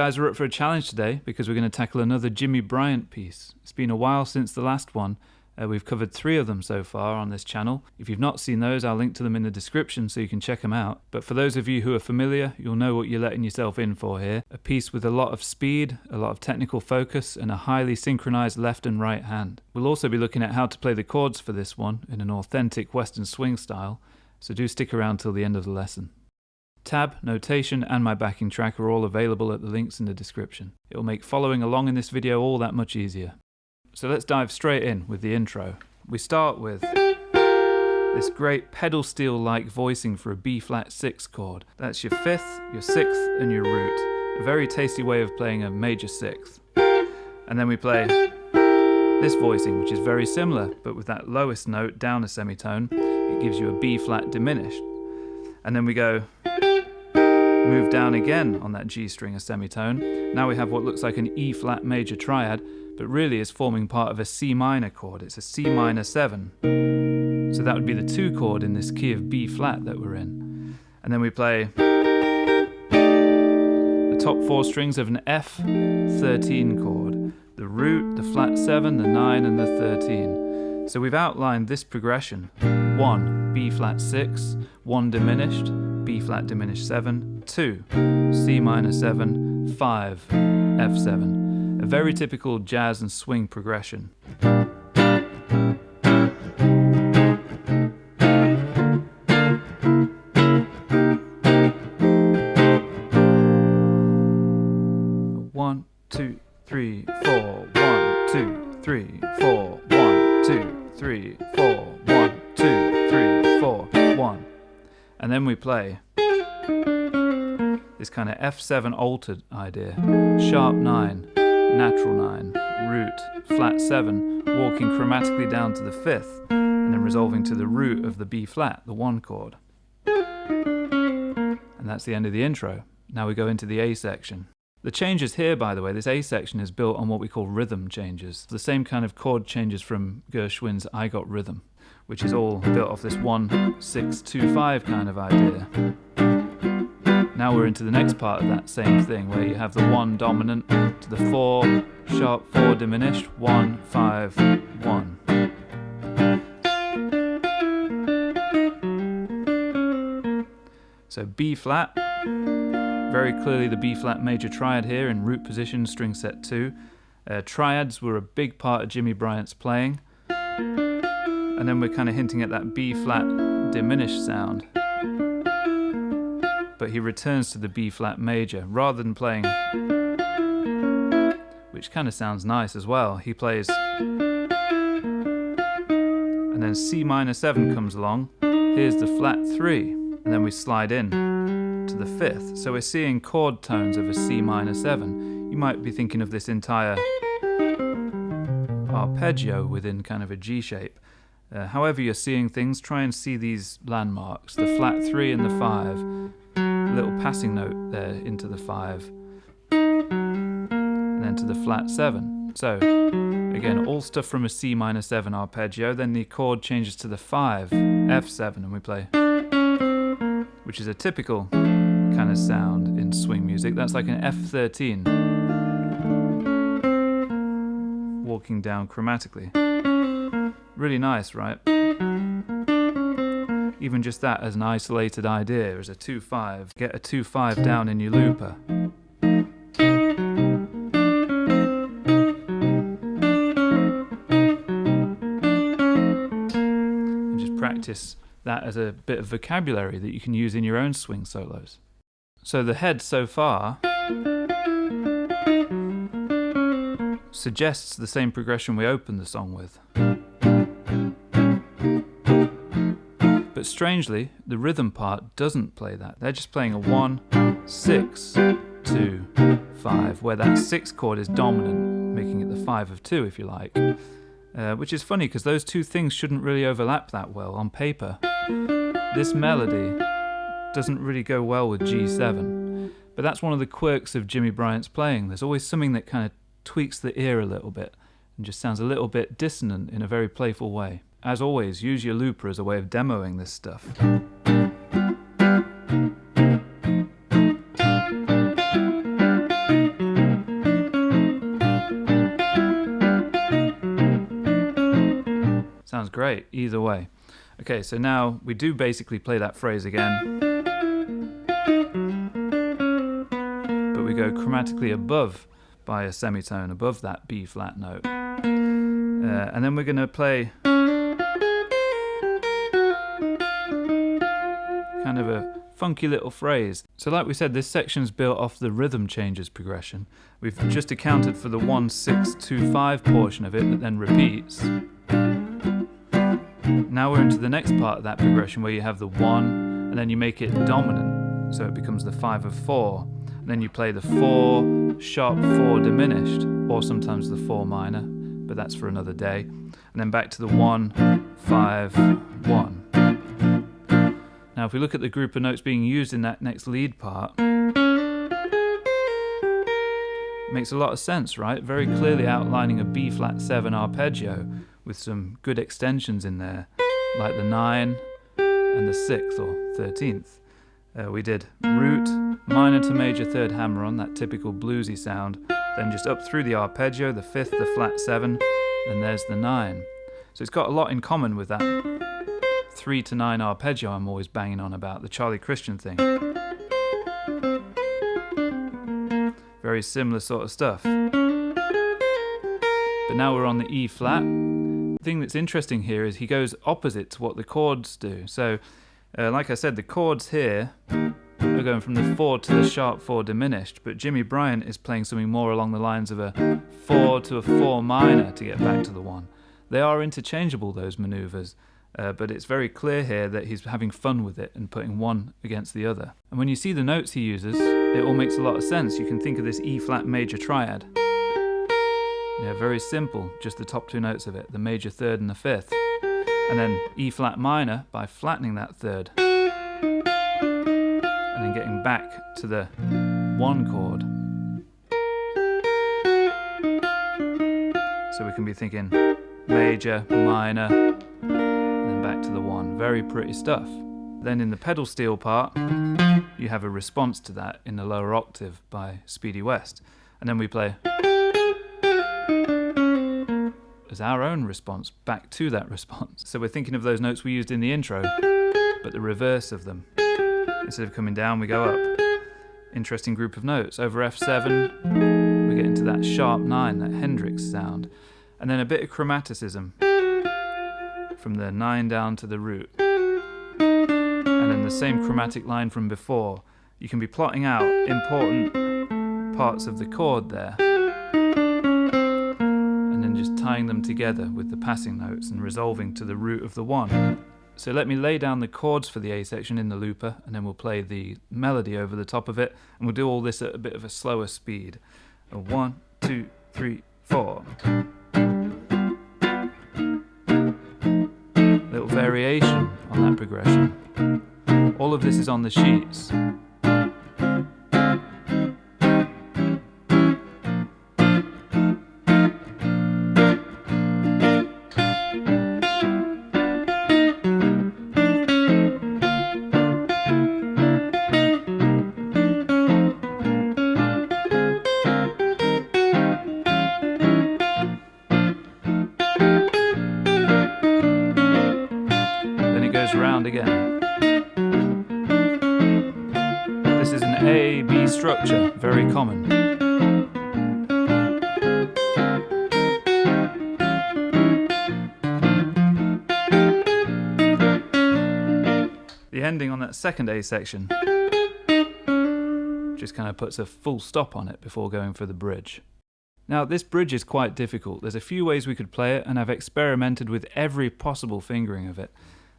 guys are up for a challenge today because we're going to tackle another Jimmy Bryant piece. It's been a while since the last one. We've covered 3 of them so far on this channel. If you've not seen those, I'll link to them in the description so you can check them out. But for those of you who are familiar, you'll know what you're letting yourself in for here. A piece with a lot of speed, a lot of technical focus, and a highly synchronized left and right hand. We'll also be looking at how to play the chords for this one in an authentic Western swing style, so do stick around till the end of the lesson. Tab, notation, and my backing track are all available at the links in the description. It will make following along in this video all that much easier. So let's dive straight in with the intro. We start with this great pedal steel-like voicing for a B-flat 6 chord. That's your 5th, your 6th, and your root. A very tasty way of playing a major 6th. And then we play this voicing, which is very similar, but with that lowest note down a semitone, it gives you a B-flat diminished. And then we go move down again on that G string a semitone. Now we have what looks like an E-flat major triad, but really is forming part of a C minor chord. It's a C minor 7. So that would be the 2 chord in this key of B flat that we're in. And then we play the top 4 strings of an F13 chord. The root, the flat 7, the 9, and the 13. So we've outlined this progression. 1, B flat 6, 1 diminished, B flat diminished 7, 2, C minor 7, 5, F7. A very typical jazz and swing progression. 1, 2, 3, 4. 1, 2, 3, 4. 1, 2, 3, 4. 1, 2, 3, 4. 1. And then we play this kind of F7 altered idea. Sharp 9. Natural 9, root, flat 7, walking chromatically down to the 5th, and then resolving to the root of the B flat, the 1 chord. And that's the end of the intro. Now we go into the A section. The changes here, by the way, this A section is built on what we call rhythm changes. The same kind of chord changes from Gershwin's I Got Rhythm, which is all built off this 1-6-2-5 kind of idea. Now we're into the next part of that same thing, where you have the 1 dominant to the 4, sharp 4 diminished, 1, 5, 1. So B flat, very clearly the B flat major triad here in root position, string set 2. Triads were a big part of Jimmy Bryant's playing. And then we're kind of hinting at that B flat diminished sound. But he returns to the B flat major rather than playing, which kind of sounds nice as well. He plays, and then C minor 7 comes along. Here's the flat 3, and then we slide in to the 5th. So we're seeing chord tones of a C minor 7. You might be thinking of this entire arpeggio within kind of a G shape. However you're seeing things, try and see these landmarks, the flat 3 and the 5. Little passing note there into the 5, and then to the flat 7. So again, all stuff from a C minor 7 arpeggio. Then the chord changes to the 5, F7, and we play, which is a typical kind of sound in swing music. That's like an F13 walking down chromatically. Really nice, right? Even just that as an isolated idea, as a 2-5. Get a 2-5 down in your looper. And just practice that as a bit of vocabulary that you can use in your own swing solos. So the head so far suggests the same progression we opened the song with. But strangely, the rhythm part doesn't play that. They're just playing a 1, 6, 2, 5, where that 6 chord is dominant, making it the 5 of 2 if you like. Which is funny because those 2 things shouldn't really overlap that well on paper. This melody doesn't really go well with G7, but that's one of the quirks of Jimmy Bryant's playing. There's always something that kind of tweaks the ear a little bit and just sounds a little bit dissonant in a very playful way. As always, use your looper as a way of demoing this stuff. Sounds great either way. Okay, so now we do basically play that phrase again, but we go chromatically above by a semitone above that B flat note. And then we're going to play kind of a funky little phrase. So like we said, this section's built off the rhythm changes progression. We've just accounted for the 1-6-2-5 portion of it that then repeats. Now we're into the next part of that progression where you have the 1 and then you make it dominant, so it becomes the 5 of 4. And then you play the 4, sharp 4 diminished, or sometimes the 4 minor, but that's for another day. And then back to the 1, 5, 1. Now if we look at the group of notes being used in that next lead part, it makes a lot of sense, right? Very clearly outlining a B flat 7 arpeggio with some good extensions in there, like the 9 and the 6th or 13th. We did root, minor to major third hammer on, that typical bluesy sound, then just up through the arpeggio, the 5th, the flat 7, then there's the 9. So it's got a lot in common with that 3 to 9 arpeggio I'm always banging on about, the Charlie Christian thing. Very similar sort of stuff. But now we're on the E flat. The thing that's interesting here is he goes opposite to what the chords do. So, like I said, the chords here are going from the 4 to the sharp 4 diminished, but Jimmy Bryant is playing something more along the lines of a 4 to a 4 minor to get back to the 1. They are interchangeable, those manoeuvres, but it's very clear here that he's having fun with it and putting one against the other. And when you see the notes he uses, it all makes a lot of sense. You can think of this E flat major triad. Yeah, very simple, just the top 2 notes of it, the major third and the 5th. And then E flat minor by flattening that third. And then getting back to the 1 chord. So we can be thinking major, minor, and then back to the 1. Very pretty stuff. Then in the pedal steel part, you have a response to that in the lower octave by Speedy West. And then we play as our own response back to that response. So we're thinking of those notes we used in the intro, but the reverse of them. Instead of coming down, we go up. Interesting group of notes. Over F7, we get into that sharp 9, that Hendrix sound. And then a bit of chromaticism from the 9 down to the root. And then the same chromatic line from before. You can be plotting out important parts of the chord there, and then just tying them together with the passing notes and resolving to the root of the 1. So let me lay down the chords for the A section in the looper, and then we'll play the melody over the top of it, and we'll do all this at a bit of a slower speed. 1, 2, 3, 4. Little variation on that progression. All of this is on the sheets. Around again. This is an A-B structure, very common. The ending on that second A section just kind of puts a full stop on it before going for the bridge. Now this bridge is quite difficult. There's a few ways we could play it, and I've experimented with every possible fingering of it.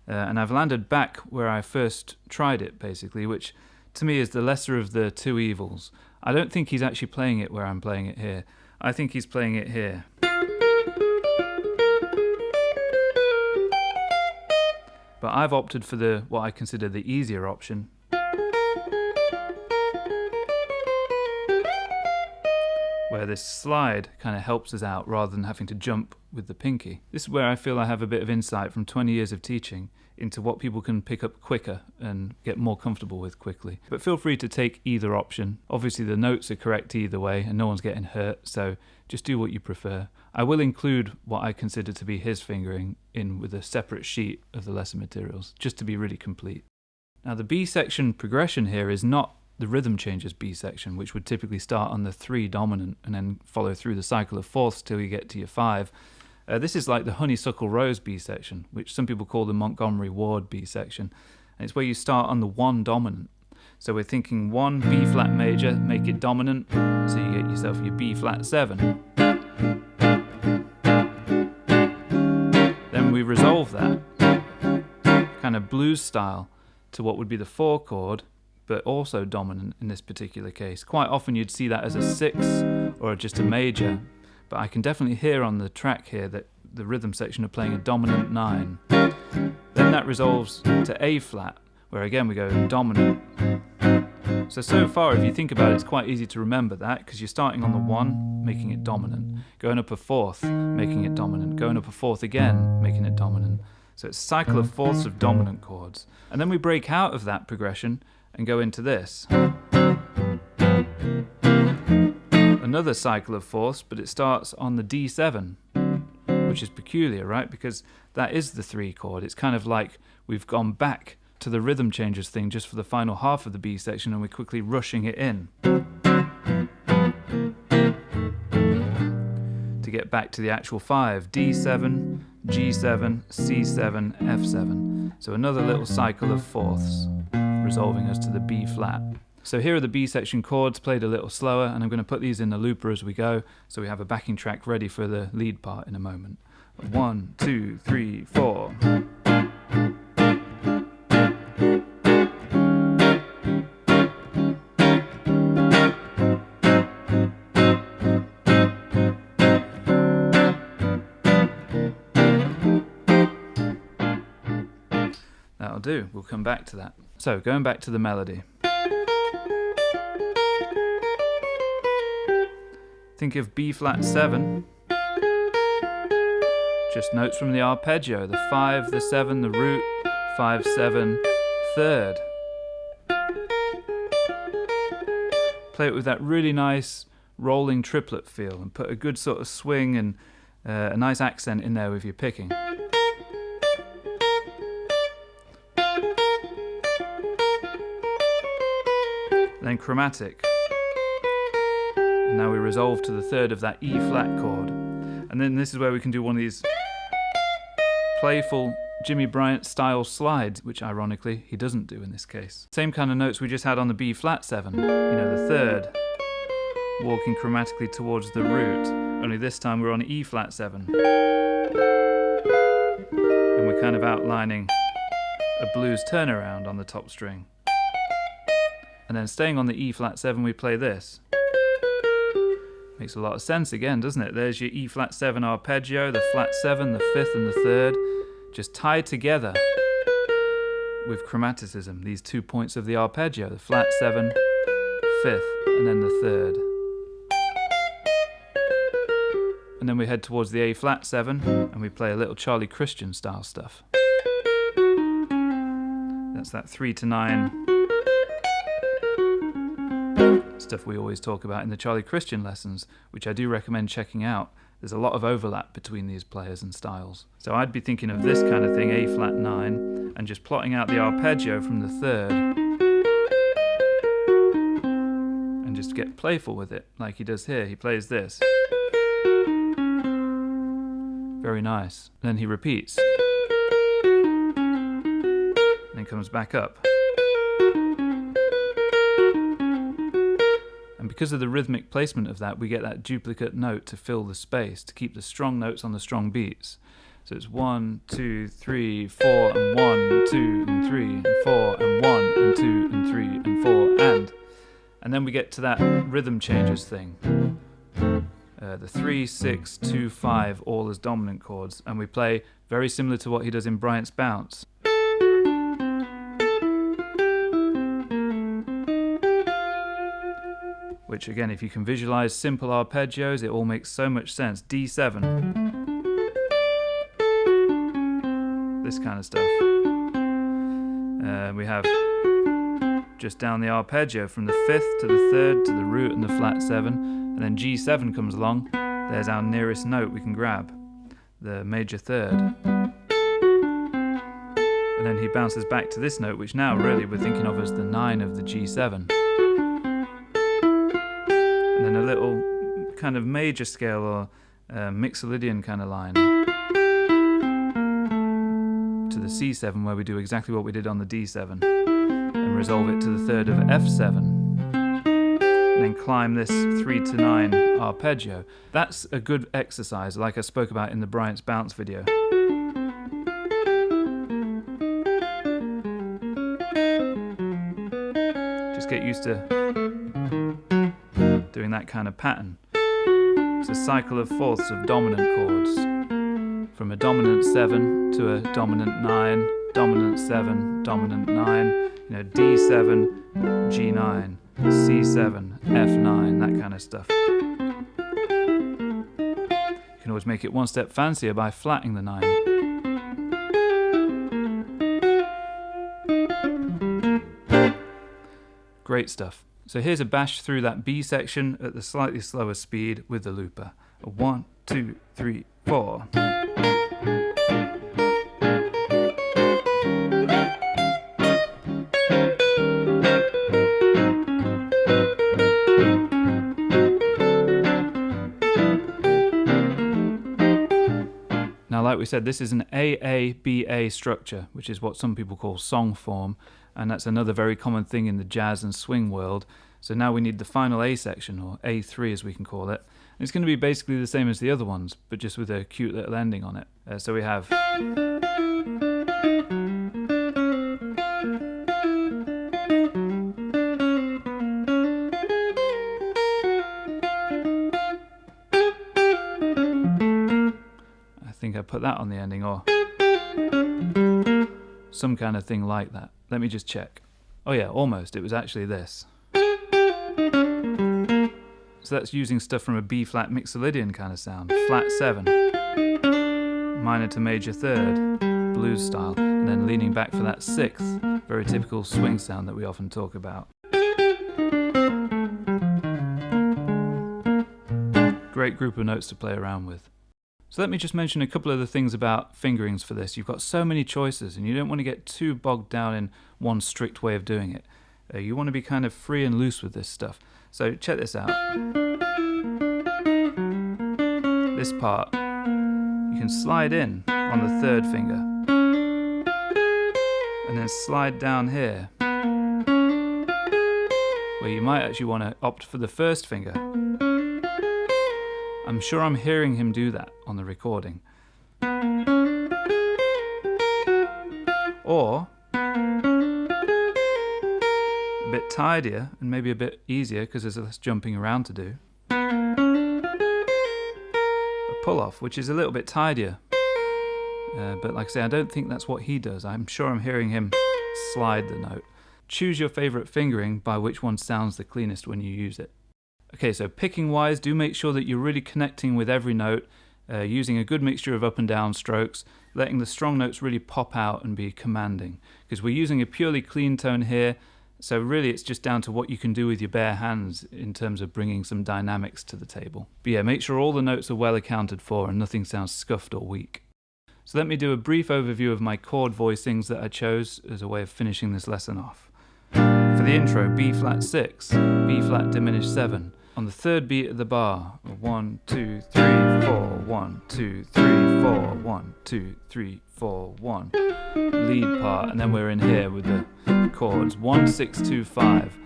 And I've landed back where I first tried it, basically, which to me is the lesser of the 2 evils. I don't think he's actually playing it where I'm playing it here. I think he's playing it here. But I've opted for what I consider the easier option. where this slide kind of helps us out rather than having to jump with the pinky. This is where I feel I have a bit of insight from 20 years of teaching into what people can pick up quicker and get more comfortable with quickly. But feel free to take either option. Obviously the notes are correct either way and no one's getting hurt, so just do what you prefer. I will include what I consider to be his fingering in with a separate sheet of the lesson materials, just to be really complete. Now the B section progression here is not the rhythm changes B section, which would typically start on the 3 dominant and then follow through the cycle of fourths till you get to your 5. This is like the Honeysuckle Rose B section, which some people call the Montgomery Ward B section. And it's where you start on the 1 dominant. So we're thinking 1 B flat major, make it dominant, so you get yourself your B flat 7. Then we resolve that, kind of blues style, to what would be the 4 chord, but also dominant in this particular case. Quite often you'd see that as a 6 or just a major. But I can definitely hear on the track here that the rhythm section are playing a dominant 9. Then that resolves to A flat, where again we go dominant. So far if you think about it, it's quite easy to remember that, because you're starting on the 1, making it dominant, going up a 4th, making it dominant, going up a 4th again, making it dominant. So it's a cycle of fourths of dominant chords. And then we break out of that progression and go into this. Another cycle of fourths, but it starts on the D7, which is peculiar, right? Because that is the 3 chord. It's kind of like we've gone back to the rhythm changes thing just for the final half of the B section and we're quickly rushing it in to get back to the actual 5. D7, G7, C7, F7. So another little cycle of fourths, resolving us to the B flat. So here are the B section chords played a little slower, and I'm going to put these in the looper as we go, so we have a backing track ready for the lead part in a moment. 1, 2, 3, 4. That'll do, we'll come back to that. So going back to the melody. Think of B flat 7, just notes from the arpeggio, the 5, the 7, the root, 5, 7, third. Play it with that really nice rolling triplet feel and put a good sort of swing and a nice accent in there with your picking. Then chromatic. And now we resolve to the 3rd of that E flat chord. And then this is where we can do one of these playful Jimmy Bryant style slides, which ironically he doesn't do in this case. Same kind of notes we just had on the B flat 7, you know, the 3rd, walking chromatically towards the root, only this time we're on E flat 7. And we're kind of outlining a blues turnaround on the top string. And then staying on the E flat 7 we play this. Makes a lot of sense again, doesn't it? There's your E flat 7 arpeggio, the flat 7, the 5th and the 3rd, just tied together with chromaticism, these 2 points of the arpeggio, the flat 7, 5th, and then the 3rd. And then we head towards the A flat 7 and we play a little Charlie Christian style stuff. That's that 3 to 9 stuff we always talk about in the Charlie Christian lessons, which I do recommend checking out. There's a lot of overlap between these players and styles. So I'd be thinking of this kind of thing, A flat 9, and just plotting out the arpeggio from the 3rd, and just get playful with it, like he does here. He plays this. Very nice. Then he repeats. Then comes back up. And because of the rhythmic placement of that, we get that duplicate note to fill the space, to keep the strong notes on the strong beats. So it's 1, 2, 3, 4, and 1, 2, and 3, and 4, and 1, and 2, and 3, and 4, and then we get to that rhythm changes thing. The 3, 6, 2, 5, all as dominant chords, and we play very similar to what he does in Bryant's Bounce. which again, if you can visualize simple arpeggios, it all makes so much sense. D7, this kind of stuff. We have just down the arpeggio from the 5th to the 3rd to the root and the flat 7, and then G7 comes along. There's our nearest note we can grab, the major 3rd. And then he bounces back to this note, which now really we're thinking of as the 9 of the G7. And then a little kind of major scale or mixolydian kind of line to the C7, where we do exactly what we did on the D7 and resolve it to the 3rd of F7. And then climb this 3 to 9 arpeggio. That's a good exercise, like I spoke about in the Bryant's bounce video. Just get used to doing that kind of pattern. It's a cycle of fourths of dominant chords, from a dominant 7 to a dominant 9, dominant 7, dominant 9, D7, G9, C7, F9, that kind of stuff. You can always make it one step fancier by flatting the 9. Great stuff. So here's a bash through that B section at the slightly slower speed with the looper. 1, 2, 3, 4. Now, like we said, this is an AABA structure, which is what some people call song form, and that's another very common thing in the jazz and swing world. So now we need the final A section, or A3 as we can call it. And it's going to be basically the same as the other ones, but just with a cute little ending on it. So we have... I think I put that on the ending, or some kind of thing like that. Let me just check. Oh yeah, almost. It was actually this. So that's using stuff from a B-flat mixolydian kind of sound. Flat 7, minor to major 3rd, blues style, and then leaning back for that 6th, very typical swing sound that we often talk about. Great group of notes to play around with. So let me just mention a couple of the things about fingerings for this. You've got so many choices and you don't want to get too bogged down in one strict way of doing it. You want to be kind of free and loose with this stuff. So check this out. This part, you can slide in on the 3rd finger and then slide down here, where you might actually want to opt for the 1st finger. I'm sure I'm hearing him do that on the recording. Or a bit tidier and maybe a bit easier because there's less jumping around to do. A pull-off, which is a little bit tidier. But like I say, I don't think that's what he does. I'm sure I'm hearing him slide the note. Choose your favourite fingering by which one sounds the cleanest when you use it. Okay, so picking wise, do make sure that you're really connecting with every note, using a good mixture of up and down strokes, letting the strong notes really pop out and be commanding. Because we're using a purely clean tone here, so really it's just down to what you can do with your bare hands in terms of bringing some dynamics to the table. But yeah, make sure all the notes are well accounted for and nothing sounds scuffed or weak. So let me do a brief overview of my chord voicings that I chose as a way of finishing this lesson off. For the intro, B flat 6, B flat diminished 7. On the 3rd beat of the bar, 1, 2, 3, 4, 1, 2, 3, 4, 1, 2, 3, 4, 1. Lead part, and then we're in here with the chords 1, 6, 2, 5.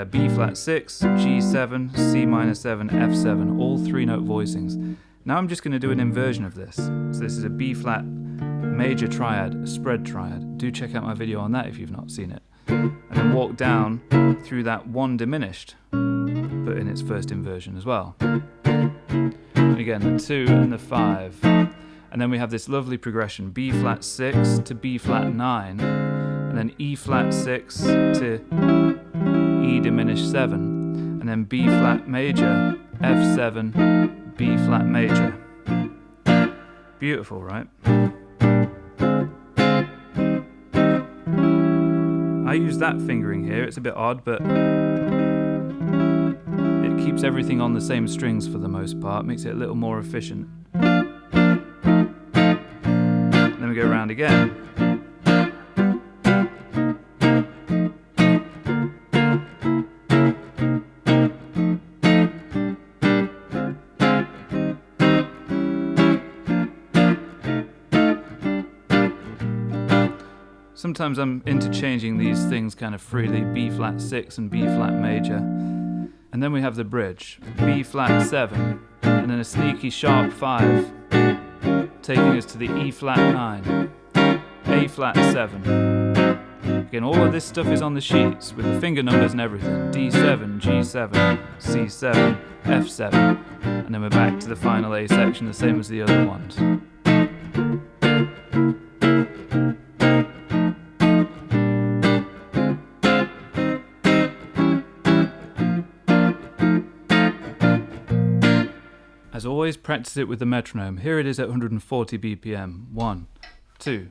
B flat 6, G7, C minor 7, F7, all 3-note voicings. Now I'm just going to do an inversion of this. So this is a B flat major triad, a spread triad. Do check out my video on that if you've not seen it. And then walk down through that 1 diminished, but in its first inversion as well. And again, the 2 and the 5. And then we have this lovely progression, B flat 6 to B flat 9, and then E flat 6 to E diminished 7. and then B flat major, F7, B flat major. Beautiful, right? I use that fingering here. It's a bit odd, but it keeps everything on the same strings for the most part, makes it a little more efficient. Then we go around again. Sometimes I'm interchanging these things kind of freely, B flat 6 and B flat major. And then we have the bridge, B flat 7, and then a sneaky sharp 5, taking us to the E flat 9, A flat 7. Again, all of this stuff is on the sheets with the finger numbers and everything. D7, G7, C7, F7, and then we're back to the final A section, the same as the other ones. As always, practice it with the metronome. Here it is at 140 BPM. 1, 2,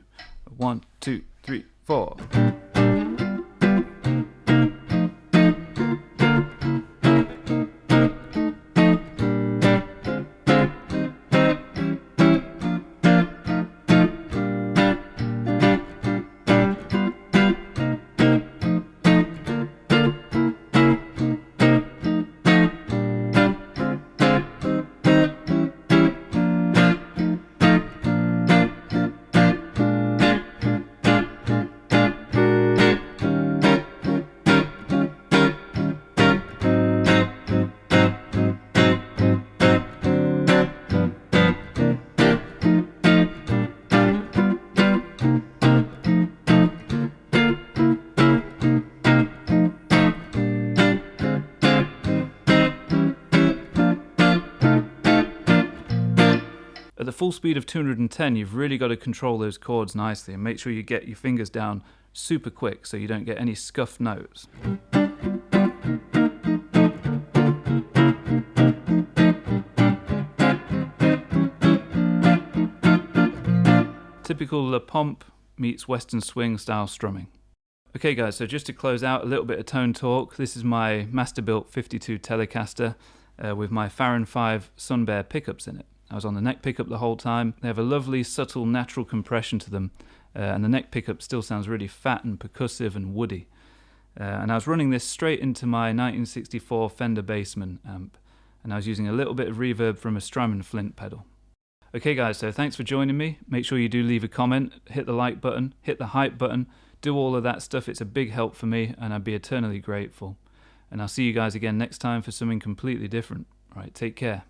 1, 2, 3, 4. At the full speed of 210, you've really got to control those chords nicely and make sure you get your fingers down super quick so you don't get any scuffed notes. Typical La Pompe meets Western swing style strumming. Okay guys, so just to close out, a little bit of tone talk. This is my master-built 52 Telecaster with my Farron 5 Sun Bear pickups in it. I was on the neck pickup the whole time. They have a lovely, subtle, natural compression to them, and the neck pickup still sounds really fat and percussive and woody. And I was running this straight into my 1964 Fender Bassman amp, and I was using a little bit of reverb from a Strymon Flint pedal. Okay guys, so thanks for joining me. Make sure you do leave a comment, hit the like button, hit the hype button, do all of that stuff. It's a big help for me, and I'd be eternally grateful. And I'll see you guys again next time for something completely different. All right, take care.